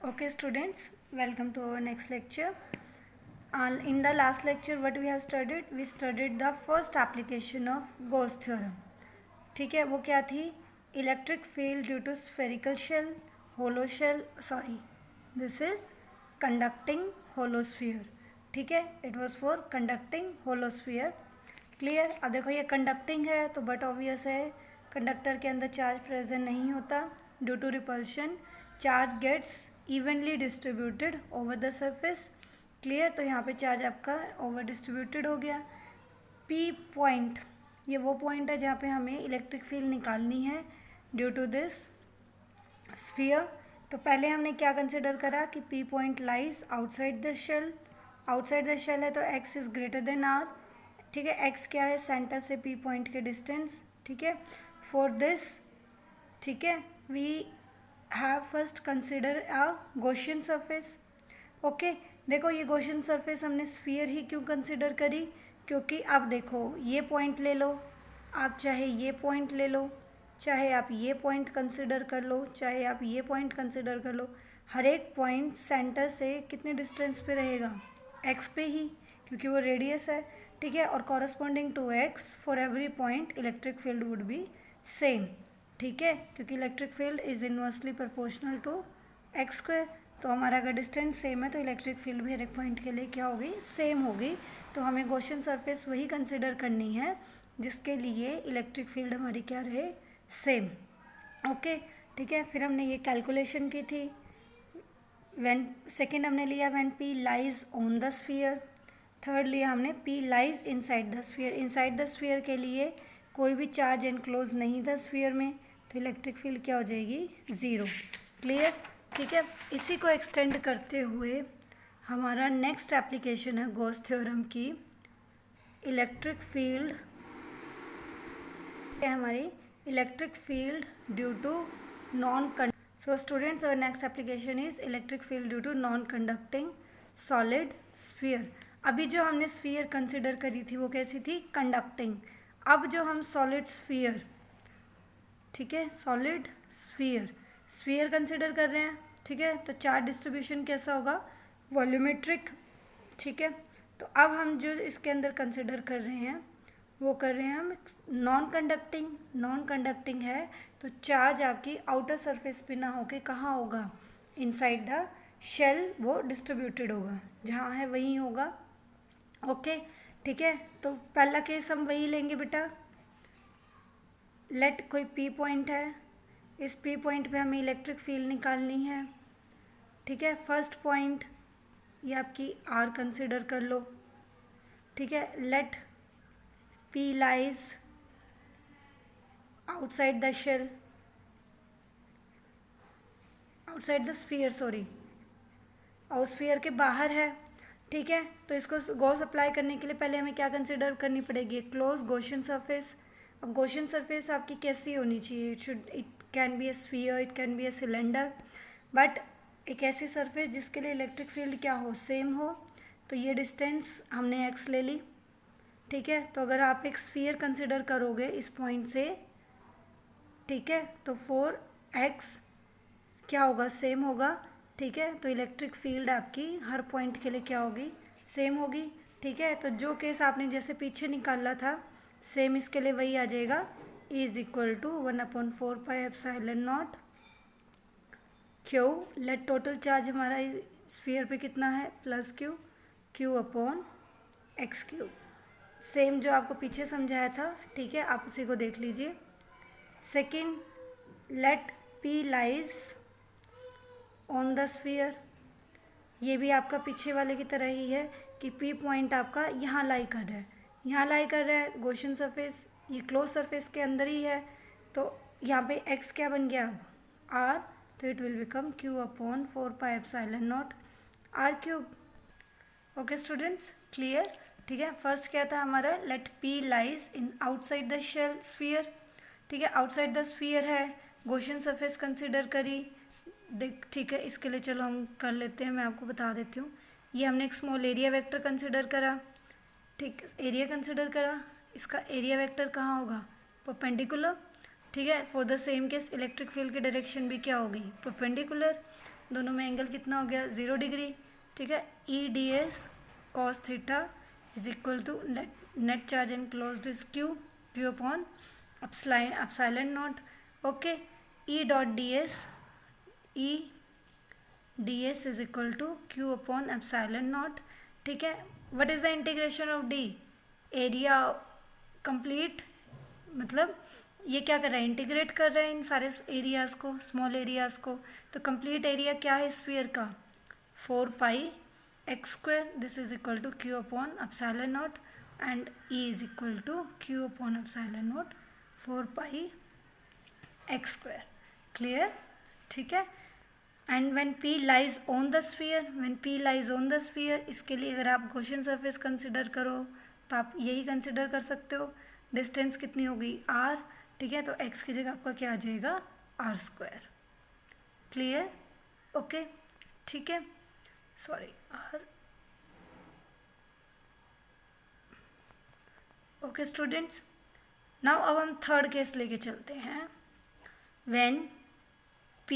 Okay students, welcome to our next lecture. In the last lecture what we have studied, we studied the first application of Gauss theorem. ठीक है, वो क्या थी? Electric field due to spherical shell, hollow shell, sorry this is conducting hollow sphere. ठीक है, it was for conducting hollow sphere. Clear. अब देखो ये कंडक्टिंग है तो बट ऑब्वियस है कंडक्टर के अंदर चार्ज प्रेजेंट नहीं होता. Due to repulsion charge gets evenly distributed over the surface. Clear. तो यहाँ पे चार्ज आपका ओवर डिस्ट्रीब्यूटेड हो गया. पी पॉइंट, ये वो पॉइंट है जहाँ पे हमें इलेक्ट्रिक फील्ड निकालनी है ड्यू टू दिस स्फीयर. तो पहले हमने क्या कंसिडर करा कि P point lies outside the shell. Outside the shell है तो X is greater than R. ठीक है, एक्स क्या है? सेंटर से पी पॉइंट के डिस्टेंस. ठीक है, फॉर दिस, ठीक है, we have first consider a Gaussian surface. Okay, देखो ये गॉसियन सरफेस हमने स्फीयर ही क्यों कंसिडर करी? क्योंकि अब देखो ये पॉइंट ले लो, आप चाहे ये पॉइंट ले लो, चाहे आप ये पॉइंट कंसिडर कर लो, चाहे आप ये पॉइंट कंसिडर कर लो, हर एक पॉइंट सेंटर से कितने डिस्टेंस पे रहेगा? एक्स पे ही, क्योंकि वो रेडियस है. ठीक है, और corresponding to X for every point electric field would be same. ठीक है, क्योंकि electric field is inversely proportional to X square. तो हमारा अगर डिस्टेंस सेम है तो इलेक्ट्रिक फील्ड भी हर एक पॉइंट के लिए क्या होगी? सेम होगी. तो हमें गॉसियन सरफेस वही कंसिडर करनी है जिसके लिए इलेक्ट्रिक फील्ड हमारी क्या रहे? सेम. ओके, ठीक है. फिर हमने ये कैलकुलेशन की थी. सेकेंड हमने लिया when P lies on the sphere. Third लिया हमने P lies inside the sphere. Inside the sphere के लिए कोई भी चार्ज एनक्लोज नहीं था स्फीयर में, तो इलेक्ट्रिक फील्ड क्या हो जाएगी? ज़ीरो. क्लियर. ठीक है, इसी को एक्सटेंड करते हुए हमारा नेक्स्ट एप्लीकेशन है गॉस थ्योरम की. इलेक्ट्रिक फील्ड हमारी electric field due to non. So students, our next application is electric field due to non conducting solid sphere. अभी जो हमने स्फीयर कंसिडर करी थी वो कैसी थी? कंडक्टिंग. अब जो हम सॉलिड स्फीयर, ठीक है, सॉलिड स्फीयर कंसिडर कर रहे हैं. ठीक है, तो चार्ज डिस्ट्रीब्यूशन कैसा होगा? वॉल्यूमेट्रिक. ठीक है, तो अब हम जो इसके अंदर कंसिडर कर रहे हैं वो कर रहे हैं हम नॉन कंडक्टिंग. नॉन कंडक्टिंग है तो चार्ज आपकी आउटर सरफेस पे ना होके कहाँ होगा? इनसाइड द शेल वो डिस्ट्रीब्यूटेड होगा. जहाँ है वहीं होगा. ओके, ठीक है. तो पहला केस हम वही लेंगे बेटा. लेट कोई पी पॉइंट है, इस पी पॉइंट पे हमें इलेक्ट्रिक फील्ड निकालनी है. ठीक है, फर्स्ट पॉइंट ये आपकी आर कंसिडर कर लो. ठीक है, let P lies outside the shell, outside the sphere, sorry, और स्फीयर के बाहर है. ठीक है, तो इसको गॉस अप्लाई करने के लिए पहले हमें क्या कंसिडर करनी पड़ेगी? Close Gaussian surface. अब गॉसियन सरफेस आपकी कैसी होनी चाहिए? It can be A sphere, it can be a cylinder, but एक ऐसी सरफेस जिसके लिए इलेक्ट्रिक फील्ड क्या हो? सेम हो. तो ये डिस्टेंस हमने एक्स ले ली. ठीक है, तो अगर आप एक स्फीयर कंसिडर करोगे इस पॉइंट से, ठीक है, तो फोर एक्स क्या होगा? सेम होगा. ठीक है, तो इलेक्ट्रिक फील्ड आपकी हर पॉइंट के लिए क्या होगी? सेम होगी. ठीक है, तो जो केस आपने जैसे पीछे निकाला था सेम इसके लिए वही आ जाएगा. E is equal to 1/4πε0 Q. Let total charge हमारा स्फीयर पे कितना है? Plus Q, Q upon X cube. Same जो आपको पीछे समझाया था. ठीक है, आप उसी को देख लीजिए. Second, let P lies on the sphere. ये भी आपका पीछे वाले की तरह ही है कि पी पॉइंट आपका यहाँ लाई कर रहा है, यहाँ लाई कर रहा है. गॉसियन सरफेस ये क्लोज सरफेस के अंदर ही है, तो यहाँ पे x क्या बन गया? अब r, तो it will become q upon 4πε0 r cube. Okay students, clear. ठीक है, फर्स्ट क्या था हमारा? Let p lies in outside the shell sphere. ठीक है, आउटसाइड द स्फीयर है, गॉसियन सरफेस कंसिडर करी. देख, ठीक है, इसके लिए चलो हम कर लेते हैं, मैं आपको बता देती हूँ. ये हमने एक स्मॉल एरिया वेक्टर कंसिडर करा. ठीक, एरिया कंसिडर करा. इसका एरिया वेक्टर कहाँ होगा? परपेंडिकुलर. ठीक है, for the same case electric field की डायरेक्शन भी क्या होगी? परपेंडिकुलर. दोनों में एंगल कितना हो गया 0 डिग्री, ठीक है। E D S cos theta is equal to net charge enclosed is Q upon epsilon not, okay. E dot D S ds is equal to q upon epsilon naught, ठीक है। what is the integration of d, area complete, मतलब ये क्या कर रहा है, integrate कर रहा है इन सारे एरियाज को, स्मॉल एरियाज को। तो कंप्लीट एरिया क्या है स्फीयर का 4 pi X square, this is equal to Q upon epsilon naught and E is equal to Q upon epsilon naught 4 pi X square, clear, ठीक है। And when P lies on the sphere, इसके लिए अगर आप Gaussian surface consider करो तो आप यही कंसिडर कर सकते हो। डिस्टेंस कितनी हो गई r, ठीक है। तो x की जगह आपका क्या आ जाएगा r स्क्वायर, क्लियर, ओके, ठीक है। Sorry r, okay students. Now अब हम थर्ड केस लेके चलते हैं। When P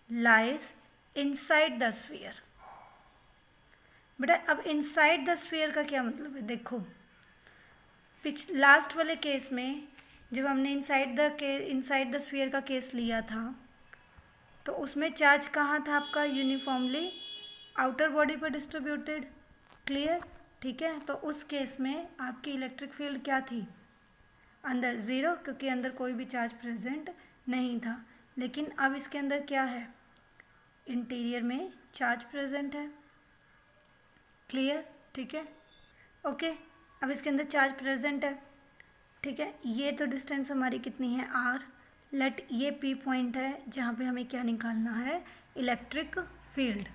lies inside the sphere, बेटा अब इनसाइड द स्फीयर का क्या मतलब है, देखो लास्ट वाले केस में जब हमने इनसाइड द स्फीयर का केस लिया था तो उसमें चार्ज कहाँ था आपका, यूनिफॉर्मली आउटर बॉडी पर डिस्ट्रीब्यूटेड, क्लियर, ठीक है। तो उस केस में आपकी इलेक्ट्रिक फील्ड क्या थी, अंदर 0, क्योंकि अंदर कोई भी चार्ज प्रेजेंट नहीं था। लेकिन अब इसके अंदर क्या है, इंटीरियर में चार्ज प्रेजेंट है, क्लियर, ठीक है, ओके। अब इसके अंदर चार्ज प्रेजेंट है, ठीक है। ये तो डिस्टेंस हमारी कितनी है r, लेट ये P पॉइंट है जहाँ पे हमें क्या निकालना है, इलेक्ट्रिक फील्ड,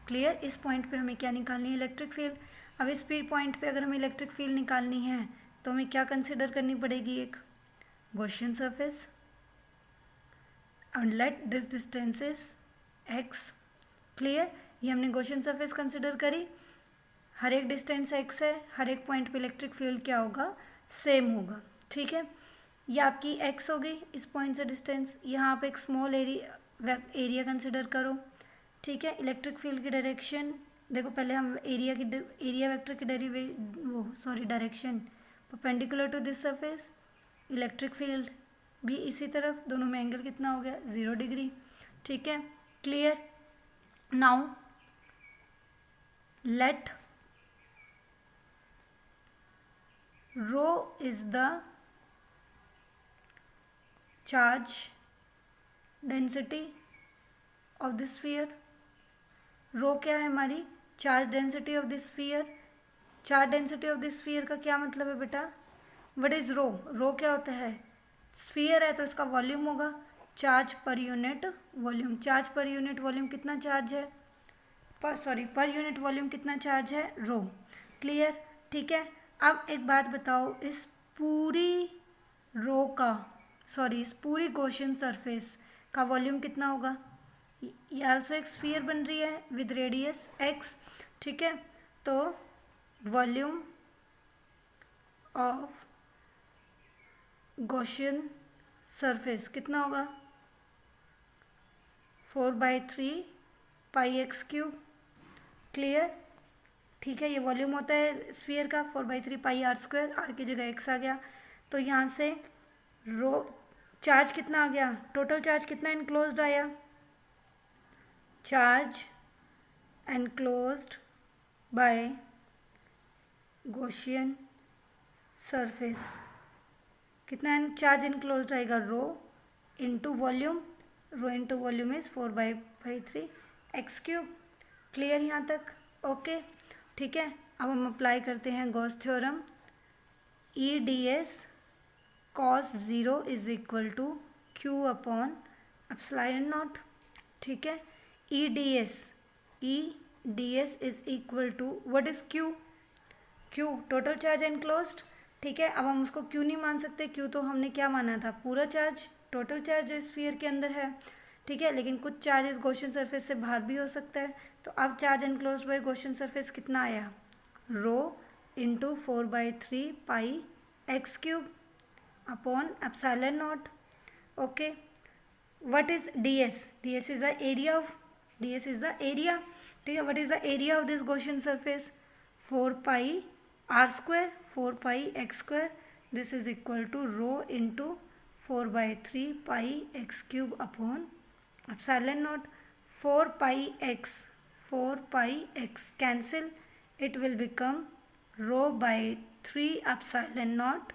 क्लियर। इस पॉइंट पे हमें क्या निकालनी है, इलेक्ट्रिक फील्ड। अब इस P पॉइंट पे अगर हमें इलेक्ट्रिक फील्ड निकालनी है तो हमें क्या कंसिडर करनी पड़ेगी, एक Gaussian surface, and let this distance is x, clear. ये हमने गॉसियन सरफेस कंसिडर करी, हर एक डिस्टेंस x है, हर एक पॉइंट पे इलेक्ट्रिक फील्ड क्या होगा, सेम होगा, ठीक है। ये आपकी x हो गई इस पॉइंट से डिस्टेंस। यहाँ पे एक स्मॉल एरिया कंसिडर करो, ठीक है। इलेक्ट्रिक फील्ड की डायरेक्शन देखो, पहले हम एरिया वेक्टर की direction perpendicular to this surface, electric field भी इसी तरफ, दोनों में एंगल कितना हो गया 0 डिग्री, ठीक है, clear. Now let rho is the charge density of the sphere, rho क्या है हमारी, charge density of the sphere. Charge density of the sphere का क्या मतलब है बेटा, व्हाट इज रो, रो क्या होता है, स्फीयर है तो इसका वॉल्यूम होगा, charge per unit volume, charge per unit volume कितना चार्ज है, पर यूनिट वॉल्यूम कितना चार्ज है, रो, क्लियर, ठीक है। अब एक बात बताओ, इस पूरी रो का इस पूरी गॉसियन सरफेस का वॉल्यूम कितना होगा, ये आल्सो एक स्फीयर बन रही है विद रेडियस x, ठीक है। तो वॉल्यूम ऑफ गॉसियन सरफेस कितना होगा 4/3 पाई एक्स क्यूब, क्लियर, ठीक है। ये वॉल्यूम होता है स्फीयर का 4/3 पाई r स्क्वायर, r की जगह x आ गया। तो यहाँ से रो चार्ज कितना आ गया, टोटल चार्ज कितना इनक्लोज्ड आया, charge enclosed by Gaussian surface, कितना चार्ज इनक्लोज्ड आएगा, rho into volume, rho into volume is 4/3 X cube, clear यहाँ तक, ओके, ठीक है। अब हम अप्लाई करते हैं Gauss theorem, E D S cos 0 is equal to Q upon epsilon not, ठीक है। E D S is equal to what is Q, total charge enclosed, ठीक है। अब हम उसको क्यू नहीं मान सकते, क्यू तो हमने क्या माना था, पूरा चार्ज, टोटल चार्ज जो स्फीयर के अंदर है, ठीक है। लेकिन कुछ चार्जेस गॉसियन सरफेस से बाहर भी हो सकता है। तो अब charge enclosed by Gaussian surface कितना आया, rho into 4/3 pi X cube upon epsilon not, okay. What is D S, is the area of ds is the area. ठीक है, what is the area of this Gaussian surface? 4 pi r square, 4 pi x square. This is equal to rho into 4 by 3 pi x cube upon epsilon naught. 4 pi x cancel, it will become rho by 3 epsilon naught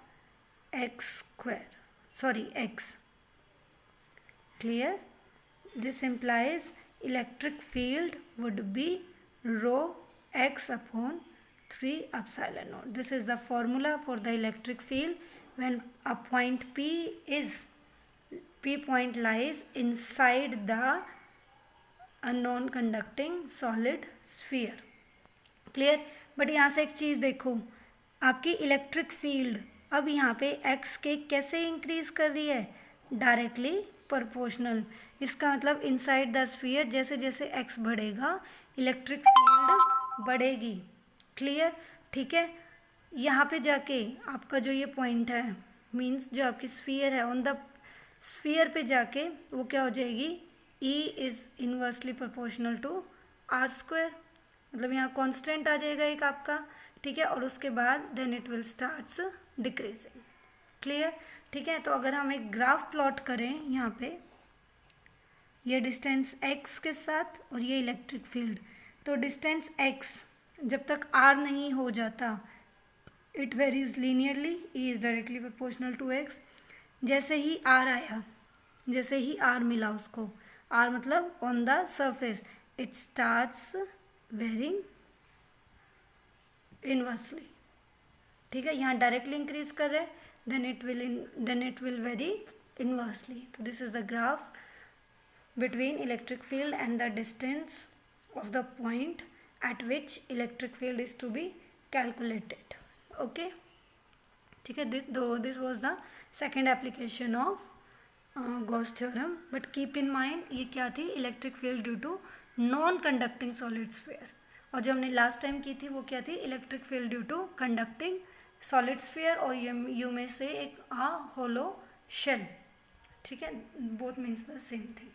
x square, sorry x. Clear? This implies electric field would be rho x upon 3 epsilon naught. This is the formula for the electric field when a point P point lies inside the a non-conducting solid sphere. Clear? But यहाँ से एक चीज़ देखो, आपकी electric field अब यहाँ पे x के कैसे इंक्रीज कर रही है? Directly proportional. इसका मतलब इनसाइड द स्फीयर जैसे जैसे x बढ़ेगा इलेक्ट्रिक फील्ड बढ़ेगी. क्लियर? ठीक है. यहाँ पे जाके आपका जो ये पॉइंट है मीन्स जो आपकी स्फीयर है ऑन द स्फीयर पे जाके वो क्या हो जाएगी? E is inversely proportional to R square. मतलब यहाँ कांस्टेंट आ जाएगा एक आपका. ठीक है. और उसके बाद then it will starts decreasing. Clear? ठीक है. तो अगर हम एक ग्राफ प्लॉट करें यहाँ पे ये डिस्टेंस x के साथ और ये इलेक्ट्रिक फील्ड, तो डिस्टेंस x जब तक r नहीं हो जाता it varies linearly, E is directly proportional to x. जैसे ही r आया, जैसे ही r मिला उसको, r मतलब on the surface, it starts varying inversely. ठीक है. यहाँ डायरेक्टली इंक्रीज कर रहे हैं, then it will vary inversely. So this is the graph between electric field and the distance of the point at which electric field is to be calculated. Okay. ठीक है. This was the second application of Gauss theorem. But keep in mind ये क्या थी? Electric field due to non conducting solid sphere. और जो हमने last time की थी वो क्या थी? Electric field due to conducting solid sphere और यू में से एक होलो शेल. ठीक है. Both means the same thing.